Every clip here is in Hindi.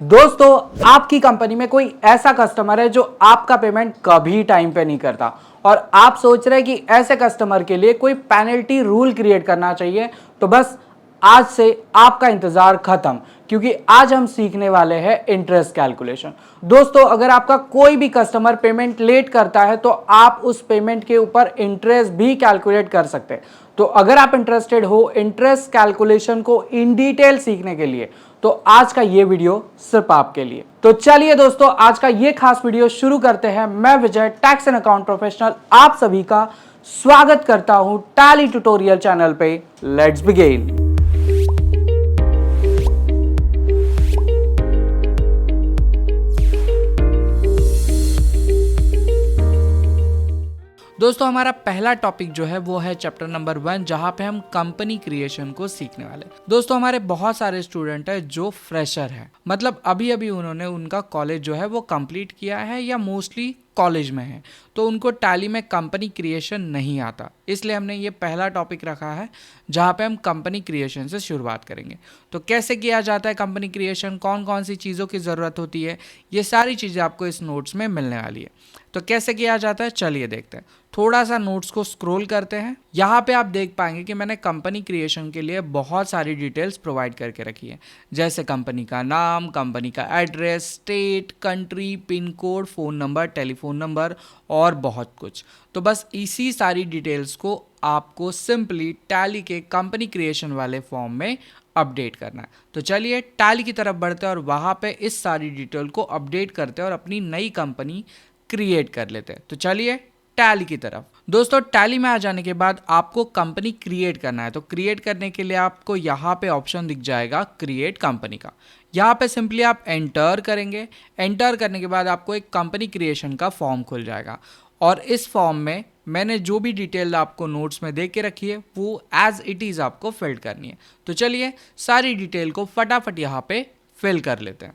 दोस्तों, आपकी कंपनी में कोई ऐसा कस्टमर है जो आपका पेमेंट कभी टाइम पे नहीं करता और आप सोच रहे हैं कि ऐसे कस्टमर के लिए कोई पेनल्टी रूल क्रिएट करना चाहिए। तो बस आज से आपका इंतजार खत्म, क्योंकि आज हम सीखने वाले हैं इंटरेस्ट कैलकुलेशन। दोस्तों, अगर आपका कोई भी कस्टमर पेमेंट लेट करता है तो आप उस पेमेंट के ऊपर इंटरेस्ट भी कैलकुलेट कर सकते हैं। तो अगर आप इंटरेस्टेड हो इंटरेस्ट कैलकुलेशन को इन डिटेल सीखने के लिए, तो आज का ये वीडियो सिर्फ आपके लिए। तो चलिए दोस्तों, आज का ये खास वीडियो शुरू करते हैं। मैं विजय, टैक्स एंड अकाउंट प्रोफेशनल, आप सभी का स्वागत करता हूं टैली ट्यूटोरियल चैनल पे। Let's begin. दोस्तों, हमारा पहला टॉपिक जो है वो है चैप्टर नंबर 1, जहां पे हम कंपनी क्रिएशन को सीखने वाले। दोस्तों, हमारे बहुत सारे स्टूडेंट है जो फ्रेशर है, मतलब अभी अभी उन्होंने उनका कॉलेज जो है वो कंप्लीट किया है या मोस्टली कॉलेज में है, तो उनको टैली में कंपनी क्रिएशन नहीं आता। इसलिए हमने ये पहला टॉपिक रखा है जहाँ पे हम कंपनी क्रिएशन से शुरुआत करेंगे। तो कैसे किया जाता है कंपनी क्रिएशन, कौन कौन सी चीज़ों की ज़रूरत होती है, ये सारी चीज़ें आपको इस नोट्स में मिलने वाली है। तो कैसे किया जाता है, चलिए देखते हैं। थोड़ा सा नोट्स को स्क्रॉल करते हैं। यहाँ पे आप देख पाएंगे कि मैंने कंपनी क्रिएशन के लिए बहुत सारी डिटेल्स प्रोवाइड करके रखी है, जैसे कंपनी का नाम, कंपनी का address, state, country, pin code, phone number, telephone number और बहुत कुछ। तो बस इसी सारी डिटेल्स को आपको सिंपली टैली के कंपनी क्रिएशन वाले फॉर्म में अपडेट करना है। तो चलिए टैली की तरफ बढ़ते हैं और वहाँ पे इस सारी डिटेल को अपडेट करते हैं और अपनी नई कंपनी क्रिएट कर लेते हैं। तो चलिए टैली की तरफ। दोस्तों, टैली में आ जाने के बाद आपको कंपनी क्रिएट करना है। तो क्रिएट करने के लिए आपको यहाँ पे ऑप्शन दिख जाएगा क्रिएट कंपनी का। यहाँ पे सिंपली आप एंटर करेंगे। एंटर करने के बाद आपको एक कंपनी क्रिएशन का फॉर्म खुल जाएगा और इस फॉर्म में मैंने जो भी डिटेल आपको नोट्स में दे के रखी है वो एज इट इज़ आपको फिल करनी है। तो चलिए सारी डिटेल को फटाफट यहाँ पे फिल कर लेते हैं।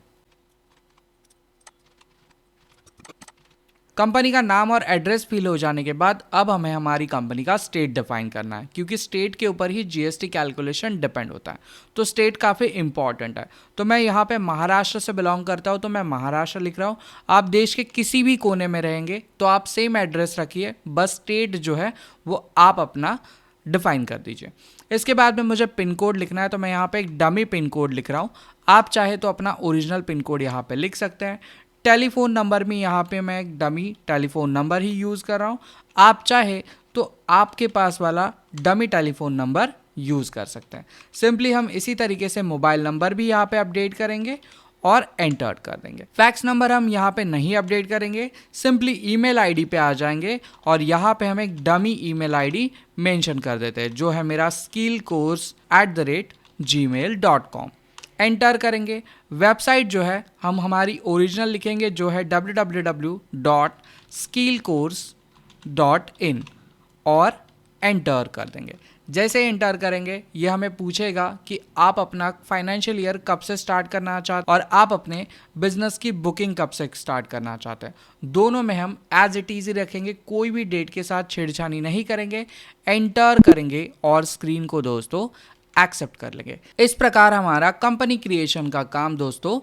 कंपनी का नाम और एड्रेस फिल हो जाने के बाद अब हमें हमारी कंपनी का स्टेट डिफाइन करना है, क्योंकि स्टेट के ऊपर ही जीएसटी कैलकुलेशन डिपेंड होता है। तो स्टेट काफ़ी इंपॉर्टेंट है। तो मैं यहाँ पे महाराष्ट्र से बिलोंग करता हूँ, तो मैं महाराष्ट्र लिख रहा हूँ। आप देश के किसी भी कोने में रहेंगे तो आप सेम एड्रेस रखिए, बस स्टेट जो है वो आप अपना डिफाइन कर दीजिए। इसके बाद में मुझे पिन कोड लिखना है, तो मैं यहाँ पे एक डमी पिन कोड लिख रहा हूँ। आप चाहे तो अपना ओरिजिनल पिन कोड यहाँ पे लिख सकते हैं। टेलीफोन नंबर में यहाँ पे मैं एक डमी टेलीफोन नंबर ही यूज़ कर रहा हूँ। आप चाहे तो आपके पास वाला डमी टेलीफोन नंबर यूज़ कर सकते हैं। सिंपली हम इसी तरीके से मोबाइल नंबर भी यहाँ पे अपडेट करेंगे और एंटर कर देंगे। फैक्स नंबर हम यहाँ पे नहीं अपडेट करेंगे, सिंपली ईमेल आईडी पे आ जाएंगे और यहाँ पे हम एक डमी ईमेल आईडी मेंशन कर देते हैं, जो है मेरा skillcourse@gmail.com। एंटर करेंगे। वेबसाइट जो है हम हमारी ओरिजिनल लिखेंगे, जो है www.skillcourse.in और एंटर कर देंगे। जैसे एंटर करेंगे ये हमें पूछेगा कि आप अपना फाइनेंशियल ईयर कब से स्टार्ट करना चाहते हैं और आप अपने बिजनेस की बुकिंग कब से स्टार्ट करना चाहते हैं। दोनों में हम एज इट इज़ रखेंगे, कोई भी डेट के साथ छेड़छानी नहीं करेंगे। एंटर करेंगे और स्क्रीन को दोस्तों एक्सेप्ट कर लेंगे। इस प्रकार हमारा कंपनी क्रिएशन का काम दोस्तों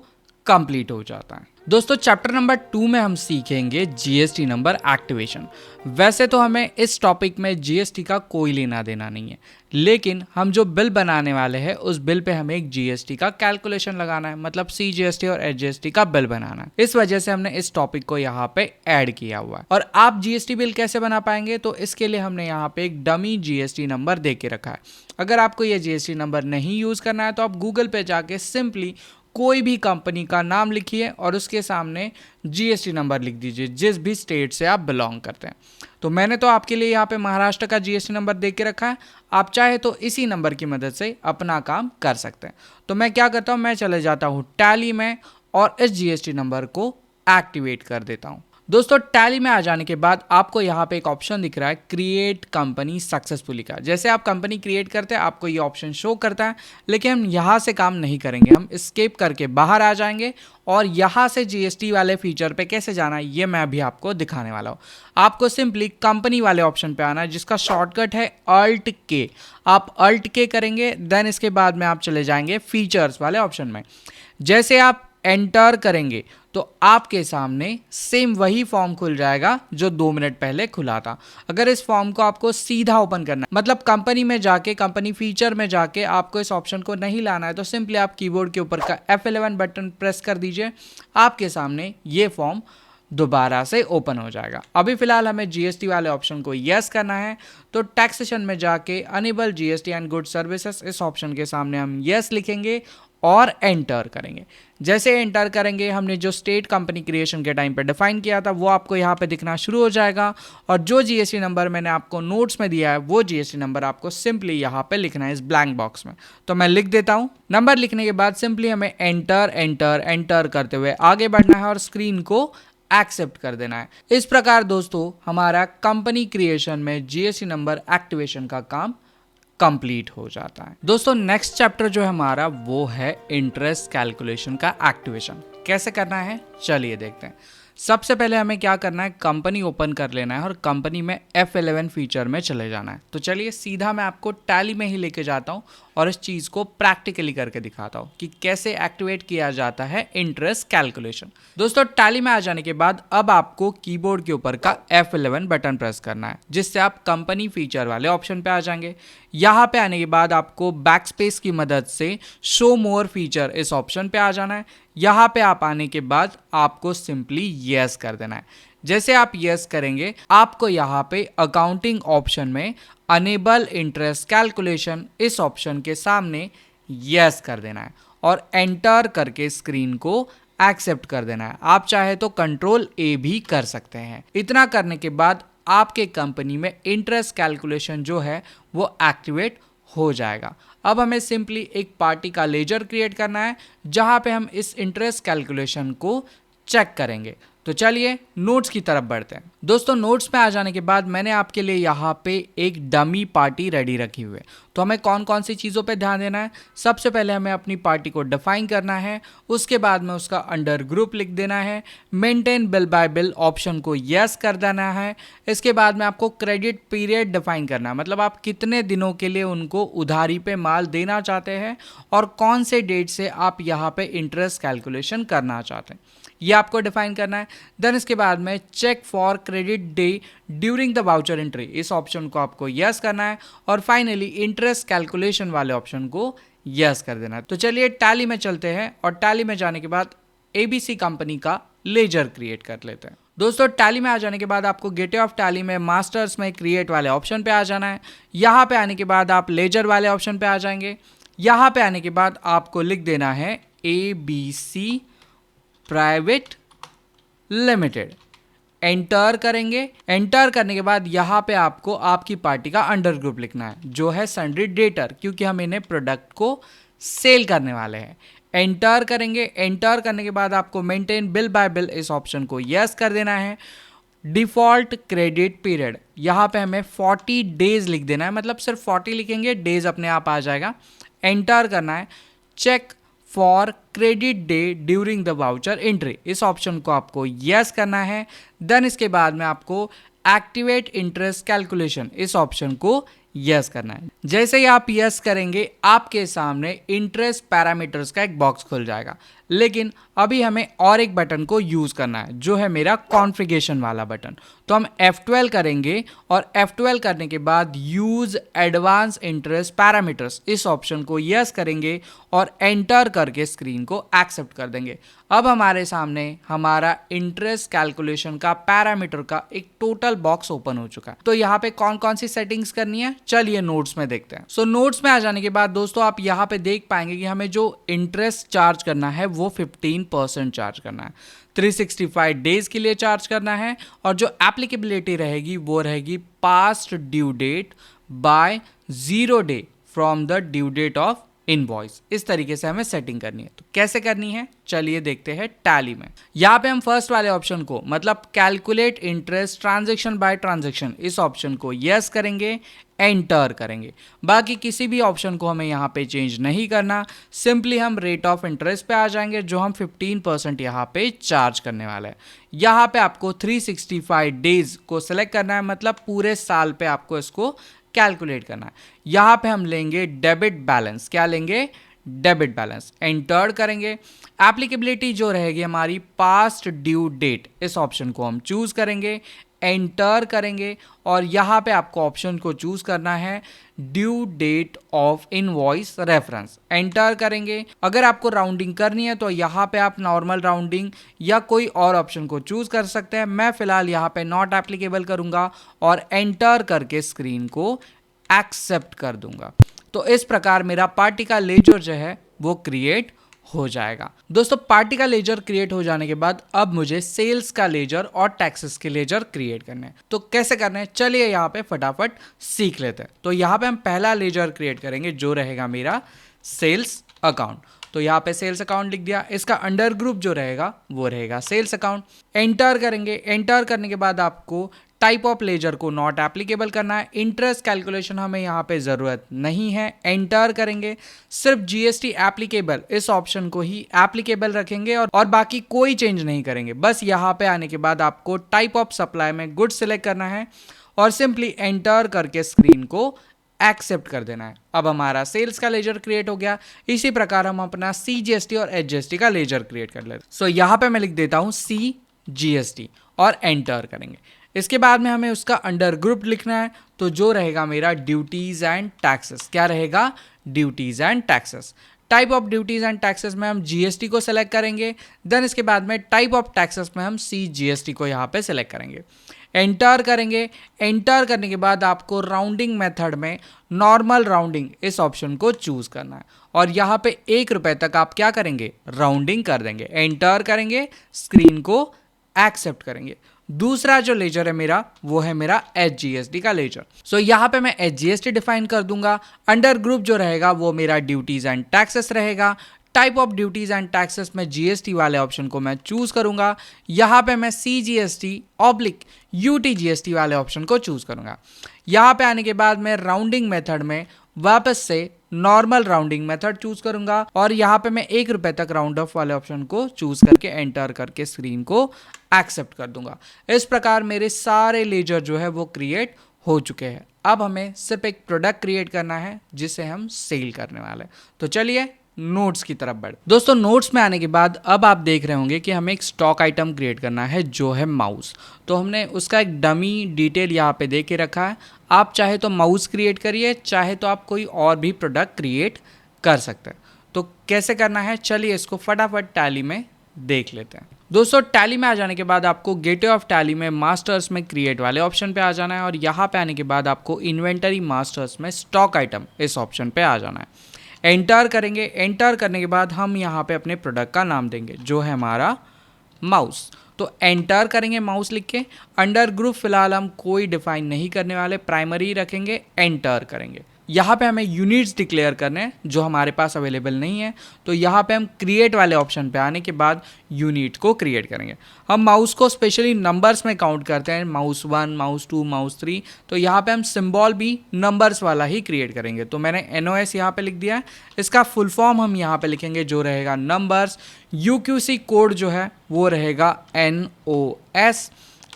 कंप्लीट हो जाता है। दोस्तों, चैप्टर नंबर 2 में हम सीखेंगे जीएसटी नंबर एक्टिवेशन। वैसे तो हमें इस टॉपिक में जीएसटी का कोई लेना देना नहीं है, लेकिन हम जो बिल बनाने वाले हैं उस बिल पे हमें एक जीएसटी का कैलकुलेशन लगाना है, मतलब सीजीएसटी और एचजीएसटी का बिल बनाना है। इस वजह से हमने इस टॉपिक को यहाँ पे ऐड किया हुआ है। और आप जीएसटी बिल कैसे बना पाएंगे, तो इसके लिए हमने यहाँ पे एक डमी जीएसटी नंबर दे के रखा है। अगर आपको ये जीएसटी नंबर नहीं यूज़ करना है तो आप गूगल पे जाके सिंपली कोई भी कंपनी का नाम लिखिए और उसके सामने जीएसटी नंबर लिख दीजिए, जिस भी स्टेट से आप बिलोंग करते हैं। तो मैंने तो आपके लिए यहाँ पे महाराष्ट्र का जीएसटी नंबर दे के रखा है। आप चाहे तो इसी नंबर की मदद से अपना काम कर सकते हैं। तो मैं क्या करता हूँ, मैं चले जाता हूँ टैली में और इस जीएसटी नंबर को एक्टिवेट कर देता हूँ। दोस्तों, टैली में आ जाने के बाद आपको यहाँ पे एक ऑप्शन दिख रहा है क्रिएट कंपनी सक्सेसफुली का। जैसे आप कंपनी क्रिएट करते हैं आपको ये ऑप्शन शो करता है, लेकिन हम यहाँ से काम नहीं करेंगे। हम एस्केप करके बाहर आ जाएंगे और यहाँ से जीएसटी वाले फीचर पे कैसे जाना है ये मैं अभी आपको दिखाने वाला हूँ। आपको सिंपली कंपनी वाले ऑप्शन पे आना है, जिसका शॉर्टकट है अल्ट के। आप अल्ट के करेंगे, देन इसके बाद में आप चले जाएंगे फीचर्स वाले ऑप्शन में। जैसे आप एंटर करेंगे तो आपके सामने सेम वही फॉर्म खुल जाएगा जो 2 मिनट पहले खुला था। अगर इस फॉर्म को आपको सीधा ओपन करना है, मतलब कंपनी में जाके, कंपनी फीचर में जाके आपको इस ऑप्शन को नहीं लाना है, तो सिंपली आप कीबोर्ड के ऊपर का F11 बटन प्रेस कर दीजिए। आपके सामने ये फॉर्म दोबारा से ओपन हो जाएगा। अभी फिलहाल हमें जीएसटी वाले ऑप्शन को यस करना है, तो टैक्सेशन में जाके enable GST and good services, इस ऑप्शन के सामने हम यस लिखेंगे और एंटर करेंगे। जैसे एंटर करेंगे, हमने जो स्टेट कंपनी क्रिएशन के टाइम पे डिफाइन किया था वो आपको यहाँ पे दिखना शुरू हो जाएगा, और जो जीएसटी नंबर मैंने आपको नोट्स में दिया है वो जीएसटी नंबर आपको सिंपली यहाँ पे लिखना है इस ब्लैंक बॉक्स में। तो मैं लिख देता हूँ। नंबर लिखने के बाद सिंपली हमें एंटर एंटर एंटर करते हुए आगे बढ़ना है और स्क्रीन को एक्सेप्ट कर देना है। इस प्रकार दोस्तों हमारा कंपनी क्रिएशन में जीएसटी नंबर एक्टिवेशन का काम कंप्लीट हो जाता है। दोस्तों नेक्स्ट चैप्टर जो है हमारा वो है इंटरेस्ट कैलकुलेशन का एक्टिवेशन। कैसे करना है चलिए देखते हैं। सबसे पहले हमें क्या करना है, कंपनी ओपन कर लेना है और कंपनी में F11 फीचर में चले जाना है। तो चलिए सीधा मैं आपको टैली में ही लेके जाता हूँ और इस चीज़ को प्रैक्टिकली करके दिखाता हूँ कि कैसे एक्टिवेट किया जाता है इंटरेस्ट कैलकुलेशन। दोस्तों टैली में आ जाने के बाद अब आपको कीबोर्ड के ऊपर का F11 बटन प्रेस करना है, जिससे आप कंपनी फीचर वाले ऑप्शन पे आ जाएंगे। यहाँ पे आने के बाद आपको बैकस्पेस की मदद से शो मोर फीचर इस ऑप्शन पे आ जाना है। यहाँ पे आप आने के बाद आपको सिंपली यस कर देना है। जैसे आप यस करेंगे आपको यहाँ पे अकाउंटिंग ऑप्शन में अनेबल इंटरेस्ट कैलकुलेशन इस ऑप्शन के सामने यस कर देना है और एंटर करके स्क्रीन को एक्सेप्ट कर देना है। आप चाहे तो कंट्रोल ए भी कर सकते हैं। इतना करने के बाद आपके कंपनी में इंटरेस्ट कैलकुलेशन जो है वो एक्टिवेट हो जाएगा। अब हमें सिंपली एक पार्टी का लेजर क्रिएट करना है जहां पे हम इस इंटरेस्ट कैलकुलेशन को चेक करेंगे। तो चलिए नोट्स की तरफ बढ़ते हैं। दोस्तों नोट्स में आ जाने के बाद मैंने आपके लिए यहाँ पे एक डमी पार्टी रेडी रखी हुई है। तो हमें कौन कौन सी चीज़ों पे ध्यान देना है, सबसे पहले हमें अपनी पार्टी को डिफाइन करना है, उसके बाद में उसका अंडर ग्रुप लिख देना है, maintain bill bye bill option को यस कर देना है। इसके बाद में आपको क्रेडिट पीरियड डिफाइन करना है, मतलब आप कितने दिनों के लिए उनको उधारी पे माल देना चाहते हैं और कौन से डेट से आप यहाँ पे इंटरेस्ट कैलकुलेशन करना चाहते हैं, ये आपको डिफाइन करना है। देन इसके बाद में check for credit day during the voucher entry, इस ऑप्शन को आपको यस करना है और फाइनली इंटरेस्ट कैलकुलेशन वाले ऑप्शन को यस कर देना है। तो चलिए टैली में चलते हैं और टैली में जाने के बाद एबीसी कंपनी का लेजर क्रिएट कर लेते हैं। दोस्तों टैली में आ जाने के बाद आपको गेटवे ऑफ टैली में मास्टर्स में क्रिएट वाले ऑप्शन पे आ जाना है। यहाँ पे आने के बाद आप लेजर वाले ऑप्शन पे आ जाएंगे। यहाँ पे आने के बाद आपको लिख देना है ABC प्राइवेट लिमिटेड, एंटर करेंगे। एंटर करने के बाद यहाँ पे आपको आपकी पार्टी का अंडर ग्रुप लिखना है जो है सन्ड्री डेटर, क्योंकि हम इन्हें प्रोडक्ट को सेल करने वाले हैं। एंटर करेंगे। एंटर करने के बाद आपको मेंटेन बिल बाय बिल इस ऑप्शन को यस कर देना है। डिफॉल्ट क्रेडिट पीरियड, यहाँ पे हमें 40 डेज लिख देना है, मतलब सिर्फ 40 लिखेंगे, डेज अपने आप आ जाएगा। एंटर करना है। Check for credit day during the voucher entry, इस ऑप्शन को आपको यस करना है। देन इसके बाद में आपको एक्टिवेट इंटरेस्ट कैलकुलेशन इस ऑप्शन को यस करना है। जैसे ही आप यस करेंगे आपके सामने इंटरेस्ट पैरामीटर्स का एक बॉक्स खुल जाएगा, लेकिन अभी हमें और एक बटन को यूज करना है जो है मेरा कॉन्फ़िगरेशन वाला बटन। तो हम F12 करेंगे और F12 करने के बाद यूज एडवांस इंटरेस्ट पैरामीटर्स इस ऑप्शन को यस करेंगे और एंटर करके स्क्रीन को एक्सेप्ट कर देंगे। अब हमारे सामने हमारा इंटरेस्ट कैलकुलेशन का पैरामीटर का एक टोटल बॉक्स ओपन हो चुका है। तो यहाँ पे कौन कौन सी सेटिंग्स करनी है चलिए नोट्स में देखते हैं। सो नोट्स में आ जाने के बाद दोस्तों आप यहाँ पे देख पाएंगे कि हमें जो इंटरेस्ट चार्ज करना है वो 15% चार्ज करना है, 365 डेज के लिए चार्ज करना है, और जो एप्लीकेबिलिटी रहेगी वो रहेगी past due date by 0 day from the due date of invoice. इस तरीके से हमें सेटिंग करनी है। तो कैसे करनी है चलिए देखते हैं टैली में। यहाँ पे हम फर्स्ट वाले ऑप्शन को, मतलब calculate interest transaction bye transaction, इस ऑप्शन को यस करेंगे, एंटर करेंगे। बाकी किसी भी ऑप्शन को हमें यहाँ पे चेंज नहीं करना, सिंपली हम रेट ऑफ इंटरेस्ट पे आ जाएंगे जो हम 15% यहाँ पे चार्ज करने वाले हैं। यहाँ पे आपको 365 डेज को सिलेक्ट करना है, मतलब पूरे साल पे आपको इसको कैलकुलेट करना है। यहाँ पे हम लेंगे डेबिट बैलेंस, क्या लेंगे, डेबिट बैलेंस एंटर करेंगे। एप्लीकेबिलिटी जो रहेगी हमारी पास्ट ड्यू डेट, इस ऑप्शन को हम चूज करेंगे, एंटर करेंगे और यहाँ पे आपको ऑप्शन को चूज करना है due date of invoice reference, enter करेंगे। अगर आपको राउंडिंग करनी है तो यहाँ पे आप नॉर्मल राउंडिंग या कोई और ऑप्शन को चूज कर सकते हैं। मैं फिलहाल यहाँ पे नॉट एप्लीकेबल करूंगा और एंटर करके स्क्रीन को एक्सेप्ट कर दूंगा। तो इस प्रकार मेरा पार्टी का लेजर जो है वो क्रिएट हो जाएगा। दोस्तों पार्टी का लेजर क्रिएट हो जाने के बाद अब मुझे सेल्स का लेजर और टैक्सेस के लेजर क्रिएट करने हैं। तो कैसे करने हैं चलिए यहाँ पे फटाफट सीख लेते हैं। तो यहाँ पे हम पहला लेजर क्रिएट करेंगे जो रहेगा मेरा सेल्स अकाउंट। तो यहाँ पे सेल्स अकाउंट लिख दिया, इसका अंडर ग्रुप जो रहेगा वो रहेगा सेल्स अकाउंट। एंटर करेंगे, एंटर करने के बाद आपको टाइप ऑफ लेजर को नॉट एप्लीकेबल करना है। इंटरेस्ट कैलकुलेशन हमें यहाँ पे ज़रूरत नहीं है, एंटर करेंगे। सिर्फ जीएसटी एप्लीकेबल इस ऑप्शन को ही एप्लीकेबल रखेंगे और बाकी कोई चेंज नहीं करेंगे। बस यहाँ पे आने के बाद आपको टाइप ऑफ सप्लाई में गुड सिलेक्ट करना है और सिंपली एंटर करके स्क्रीन को एक्सेप्ट कर देना है। अब हमारा सेल्स का लेजर क्रिएट हो गया। इसी प्रकार हम अपना CGST और HGST का लेजर क्रिएट कर लेते हैं। सो यहाँ पे मैं लिख देता हूँ CGST और एंटर करेंगे। इसके बाद में हमें उसका अंडर ग्रुप लिखना है, तो जो रहेगा मेरा ड्यूटीज एंड टैक्सेस। क्या रहेगा? Duties and taxes. Type of duties and taxes में हम GST को सेलेक्ट करेंगे। देन इसके बाद में टाइप ऑफ टैक्सेस में हम CGST को यहाँ पे सेलेक्ट करेंगे, एंटर करेंगे। एंटर करने के बाद आपको राउंडिंग मेथड में नॉर्मल राउंडिंग इस ऑप्शन को चूज करना है और यहाँ पे 1 रुपए तक आप क्या करेंगे? राउंडिंग कर देंगे, एंटर करेंगे, स्क्रीन को एक्सेप्ट करेंगे। दूसरा जो लेजर है मेरा वो है मेरा HGST का लेजर। सो यहाँ पे मैं HGST डिफाइन कर दूंगा। अंडर ग्रुप जो रहेगा वो मेरा ड्यूटीज एंड टैक्सेस रहेगा। Type of duties and taxes में GST वाले ऑप्शन को मैं चूज करूंगा। यहाँ पे मैं CGST/UTGST वाले ऑप्शन को चूज करूंगा। यहाँ पे आने के बाद मैं राउंडिंग मेथड में वापस से नॉर्मल राउंडिंग मेथड चूज करूंगा और यहाँ पे मैं 1 रुपए तक राउंड ऑफ वाले ऑप्शन को चूज करके एंटर करके स्क्रीन को एक्सेप्ट कर दूंगा। इस प्रकार मेरे सारे लेजर जो है वो क्रिएट हो चुके हैं। अब हमें सिर्फ एक प्रोडक्ट क्रिएट करना है जिसे हम सेल करने वाले हैं। तो चलिए नोट्स की तरफ बढ़। दोस्तों नोट्स में आने के बाद अब आप देख रहे होंगे कि हमें एक स्टॉक आइटम क्रिएट करना है जो है माउस। तो हमने उसका एक डमी डिटेल यहाँ पे दे के रखा है। आप चाहे तो माउस क्रिएट करिए, चाहे तो आप कोई और भी प्रोडक्ट क्रिएट कर सकते हैं। तो कैसे करना है चलिए इसको फटाफट टैली में देख लेते हैं। दोस्तों टैली में आ जाने के बाद आपको गेटवे ऑफ टैली में मास्टर्स में क्रिएट वाले ऑप्शन पे आ जाना है और यहाँ पे आने के बाद आपको इन्वेंटरी मास्टर्स में स्टॉक आइटम इस ऑप्शन पे आ जाना है, एंटर करेंगे। एंटर करने के बाद हम यहाँ पे अपने प्रोडक्ट का नाम देंगे जो है हमारा माउस। तो एंटर करेंगे माउस लिख के। अंडर ग्रुप फिलहाल हम कोई डिफाइन नहीं करने वाले, प्राइमरी रखेंगे, एंटर करेंगे। यहाँ पे हमें यूनिट्स डिक्लेयर करने हैं जो हमारे पास अवेलेबल नहीं है। तो यहाँ पे हम क्रिएट वाले ऑप्शन पे आने के बाद यूनिट को क्रिएट करेंगे। हम माउस को स्पेशली नंबर्स में काउंट करते हैं, माउस 1, माउस 2, माउस 3। तो यहाँ पे हम सिंबल भी नंबर्स वाला ही क्रिएट करेंगे। तो मैंने NOS यहाँ पे लिख दिया है। इसका फुल फॉर्म हम यहाँ पे लिखेंगे जो रहेगा नंबर्स। UQC कोड जो है वो रहेगा NOS।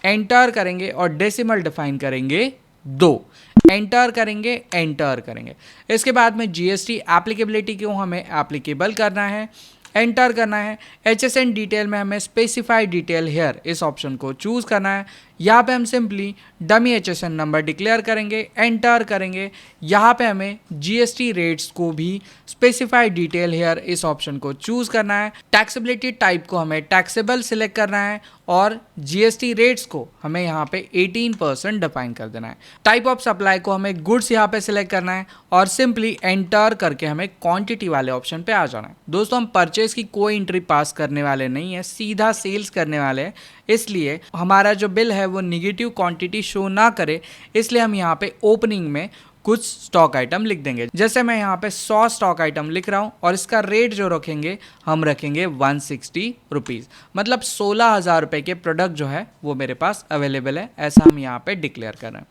एंटर करेंगे और डेसिमल डिफाइन करेंगे 2, एंटर करेंगे, एंटर करेंगे। इसके बाद में GST एप्लीकेबिलिटी को हमें एप्लीकेबल करना है, एंटर करना है। HSN डिटेल में हमें स्पेसिफाई डिटेल हेयर इस ऑप्शन को चूज करना है। यहाँ पे हम simply dummy HSN number declare करेंगे, एंटर करेंगे। यहाँ पे हमें GST रेट्स को भी स्पेसिफाई डिटेल हेयर इस ऑप्शन को चूज करना है। टैक्सेबिलिटी टाइप को हमें टैक्सेबल सिलेक्ट करना है और GST रेट्स को हमें यहाँ पे 18% डिफाइन कर देना है। टाइप ऑफ सप्लाई को हमें गुड्स यहाँ पे सिलेक्ट करना है और सिंपली एंटर करके हमें क्वांटिटी वाले ऑप्शन पे आ जाना है। दोस्तों हम परचेज की कोई एंट्री पास करने वाले नहीं है, सीधा सेल्स करने वाले हैं। इसलिए हमारा जो बिल है वो निगेटिव क्वांटिटी शो ना करे, इसलिए हम यहाँ पे ओपनिंग में कुछ स्टॉक आइटम लिख देंगे। जैसे मैं यहाँ पे 100 स्टॉक आइटम लिख रहा हूँ और इसका रेट जो रखेंगे हम रखेंगे 160 रुपीज़। मतलब 16,000 रुपये के प्रोडक्ट जो है वो मेरे पास अवेलेबल है, ऐसा हम यहाँ पे डिक्लेयर कर रहे हैं।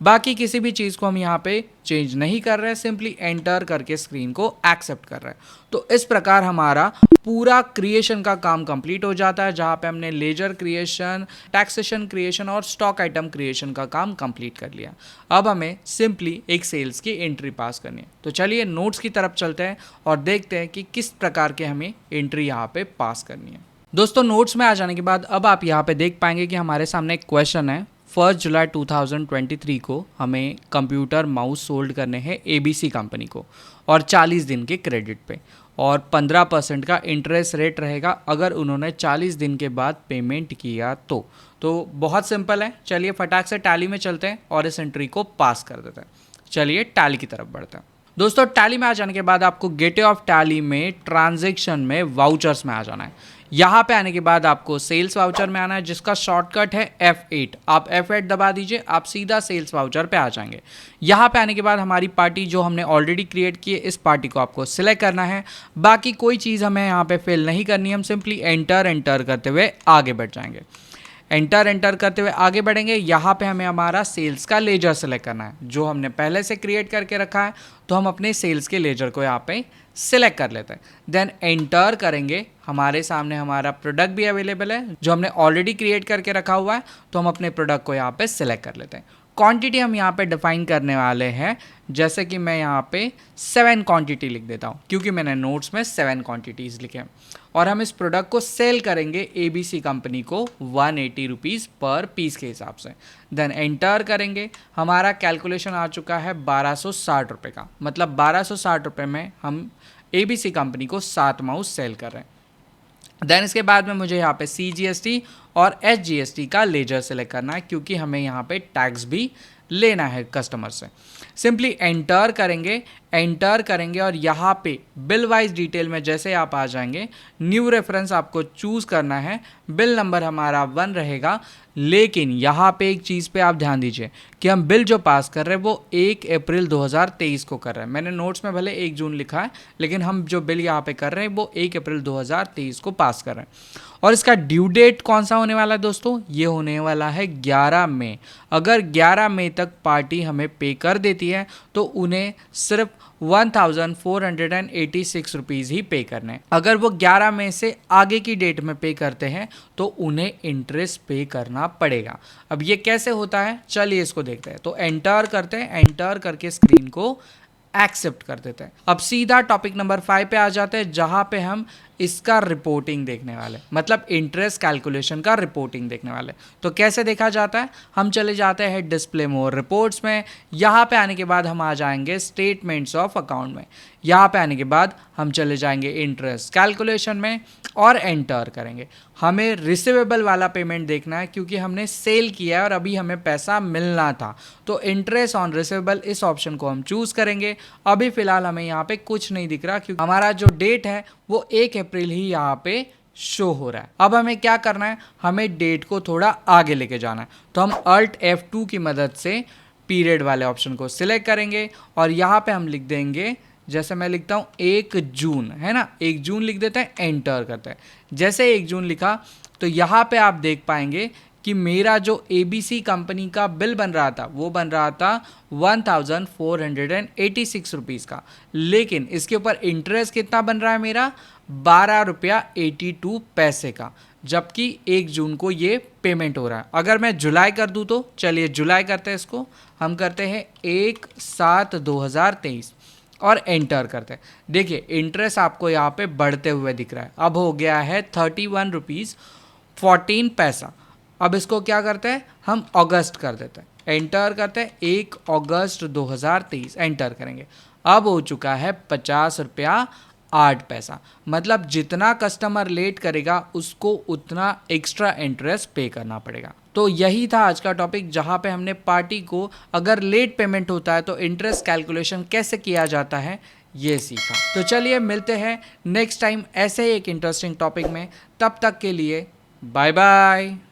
बाकी किसी भी चीज़ को हम यहाँ पे चेंज नहीं कर रहे हैं, सिंपली एंटर करके स्क्रीन को एक्सेप्ट कर रहे हैं। तो इस प्रकार हमारा पूरा क्रिएशन का काम कंप्लीट हो जाता है, जहां पे हमने लेजर क्रिएशन, टैक्सेशन क्रिएशन और स्टॉक आइटम क्रिएशन का काम कंप्लीट कर लिया। अब हमें सिंपली एक सेल्स की एंट्री पास करनी है। तो चलिए नोट्स की तरफ चलते हैं और देखते हैं कि किस प्रकार के हमें एंट्री यहाँ पे पास करनी है। दोस्तों नोट्स में आ जाने के बाद अब आप यहाँ पे देख पाएंगे कि हमारे सामने एक क्वेश्चन है। 1 जुलाई 2023 को हमें कंप्यूटर माउस सोल्ड करने हैं ABC कंपनी को और 40 दिन के क्रेडिट पे, और 15% का इंटरेस्ट रेट रहेगा अगर उन्होंने 40 दिन के बाद पेमेंट किया तो बहुत सिंपल है। चलिए फटाक से टैली में चलते हैं और इस एंट्री को पास कर देते हैं। चलिए टैली की तरफ बढ़ते हैं। दोस्तों टैली में आ जाने के बाद आपको गेटवे ऑफ टैली में ट्रांजैक्शन में वाउचर्स में आ जाना है। यहाँ पे आने के बाद आपको सेल्स वाउचर में आना है, जिसका शॉर्टकट है F8। आप F8 दबा दीजिए, आप सीधा सेल्स वाउचर पे आ जाएंगे। यहाँ पे आने के बाद हमारी पार्टी जो हमने ऑलरेडी क्रिएट की है, इस पार्टी को आपको सिलेक्ट करना है। बाकी कोई चीज़ हमें यहाँ पे फिल नहीं करनी है, हम सिंपली एंटर करते हुए आगे बढ़ जाएंगे। एंटर करते हुए आगे बढ़ेंगे। यहाँ पे हमें हमारा सेल्स का लेजर सेलेक्ट करना है, जो हमने पहले से क्रिएट करके रखा है। तो हम अपने सेल्स के लेजर को यहाँ पे सिलेक्ट कर लेते हैं, देन एंटर करेंगे। हमारे सामने हमारा प्रोडक्ट भी अवेलेबल है जो हमने ऑलरेडी क्रिएट करके रखा हुआ है, तो हम अपने प्रोडक्ट को यहाँ पे सिलेक्ट कर लेते हैं। क्वांटिटी हम यहाँ पे डिफाइन करने वाले हैं, जैसे कि मैं यहाँ पे 7 क्वांटिटी लिख देता हूँ, क्योंकि मैंने नोट्स में 7 क्वांटिटीज़ लिखे हैं। और हम इस प्रोडक्ट को सेल करेंगे ABC कंपनी को 180 रुपीज़ पर पीस के हिसाब से। देन एंटर करेंगे। हमारा कैलकुलेशन आ चुका है 1260 रुपये का, मतलब 1260 रुपये में हम ABC कंपनी को 7 माउस सेल कर रहे हैं। देन इसके बाद में मुझे यहाँ पे CGST और SGST का लेजर सेलेक्ट करना है, क्योंकि हमें यहाँ पे टैक्स भी लेना है कस्टमर से। सिंपली एंटर करेंगे और यहाँ पे बिल वाइज डिटेल में जैसे आप आ जाएंगे, न्यू रेफरेंस आपको चूज़ करना है। बिल नंबर हमारा 1 रहेगा, लेकिन यहाँ पे एक चीज़ पे आप ध्यान दीजिए कि हम बिल जो पास कर रहे हैं वो 1 अप्रैल 2023 को कर रहे हैं। मैंने नोट्स में भले 1 जून लिखा है, लेकिन हम जो बिल यहाँ पे कर रहे हैं वो 1 अप्रैल 2023 को पास कर रहे हैं। और इसका ड्यू डेट कौन सा होने वाला है दोस्तों? ये होने वाला है 11 मई। अगर 11 मई तक पार्टी हमें पे कर देती है तो उन्हें सिर्फ 1486 रुपीज़ ही पे करने हैं। अगर वो 11 मई से आगे की डेट में पे करते हैं तो उन्हें इंटरेस्ट पे करना पड़ेगा। अब ये कैसे होता है, चलिए इसको देखते हैं। तो एंटर करते हैं, एंटर करके स्क्रीन को एक्सेप्ट कर देते हैं। अब सीधा टॉपिक नंबर 5 पे आ जाते हैं, जहां पे हम इसका रिपोर्टिंग देखने वाले, मतलब इंटरेस्ट कैलकुलेशन का रिपोर्टिंग देखने वाले। तो कैसे देखा जाता है, हम चले जाते हैं डिस्प्ले मोर रिपोर्ट्स में। यहाँ पे आने के बाद हम आ जाएंगे स्टेटमेंट्स ऑफ अकाउंट में। यहाँ पे आने के बाद हम चले जाएंगे इंटरेस्ट कैलकुलेशन में और एंटर करेंगे। हमें रिसीवेबल वाला पेमेंट देखना है, क्योंकि हमने सेल किया है और अभी हमें पैसा मिलना था। तो इंटरेस्ट ऑन रिसीवेबल इस ऑप्शन को हम चूज़ करेंगे। अभी फ़िलहाल हमें यहाँ पे कुछ नहीं दिख रहा, क्योंकि हमारा जो डेट है वो 1 अप्रैल ही यहाँ पे शो हो रहा है। अब हमें क्या करना है, हमें डेट को थोड़ा आगे लेके जाना है। तो हम Alt F2 की मदद से पीरियड वाले ऑप्शन को सिलेक्ट करेंगे और यहाँ पे हम लिख देंगे, जैसे मैं लिखता हूँ 1 जून, है ना, 1 जून लिख देते हैं, एंटर करते हैं। जैसे 1 जून लिखा तो यहाँ पे आप देख पाएंगे कि मेरा जो ABC कंपनी का बिल बन रहा था वो बन रहा था 1486 रुपीज़ का, लेकिन इसके ऊपर इंटरेस्ट कितना बन रहा है मेरा 12 रुपया 82 पैसे का, जबकि 1 जून को ये पेमेंट हो रहा है। अगर मैं जुलाई कर दूँ तो चलिए जुलाई करते हैं, इसको हम करते हैं 1/7/2023 और एंटर करते हैं। देखिए इंटरेस्ट आपको यहाँ पे बढ़ते हुए दिख रहा है, अब हो गया है 31 रुपीज़ 14 पैसा। अब इसको क्या करते हैं, हम अगस्त कर देते हैं, एंटर करते हैं 1 अगस्त 2023, एंटर करेंगे। अब हो चुका है 50 रुपया 8 पैसा, मतलब जितना कस्टमर लेट करेगा उसको उतना एक्स्ट्रा इंटरेस्ट पे करना पड़ेगा। तो यही था आज का टॉपिक, जहाँ पे हमने पार्टी को अगर लेट पेमेंट होता है तो इंटरेस्ट कैलकुलेशन कैसे किया जाता है ये सीखा। तो चलिए मिलते हैं नेक्स्ट टाइम ऐसे ही एक इंटरेस्टिंग टॉपिक में, तब तक के लिए बाय बाय।